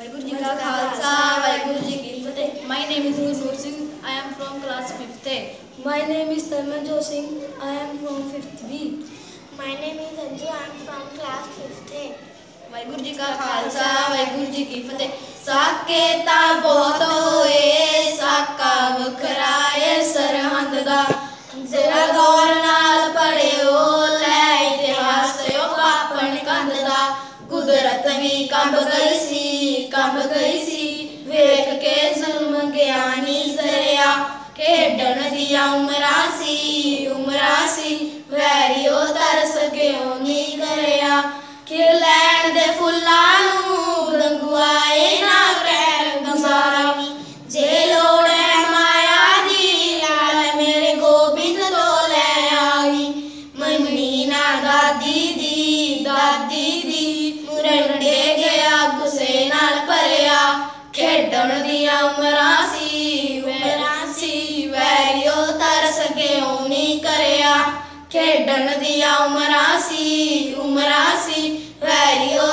वाहिगुरू जी का खालसा वाहिगुरू जी की फतेह। My name is Gurnoor Singh. I am from class 5th A. My name is Tarmanjot Singh. I am from 5th B. My name is Anju. I am from class 5th A. Waheguru ji का खालसा वाहिगुरू जी की फतेह। साके ता बहुत होए साका वखराए सरहंद दा जरा गौर नाल पढ़ियो लै इतिहास ओ पापन कंद दा। कुदरत भी कंब गई सी वेख के जुल्म ज्ञानी जरिया खेडण दिया उमरा सी वैरियो तरस क्यों नी करया खिल लैण दे फुल्लां नूं गंगुआए ना कैर गुजारा जे लोड़ है माया दी लै मेरे गोबिंद तो लै आई मननी ना दादी दी मुरंडे गया गुस्से नाल भरिया खेडण दिया उमरां सी वैरियो तरस क्यों नी करया खेडण दिया उमरां सी वैरियो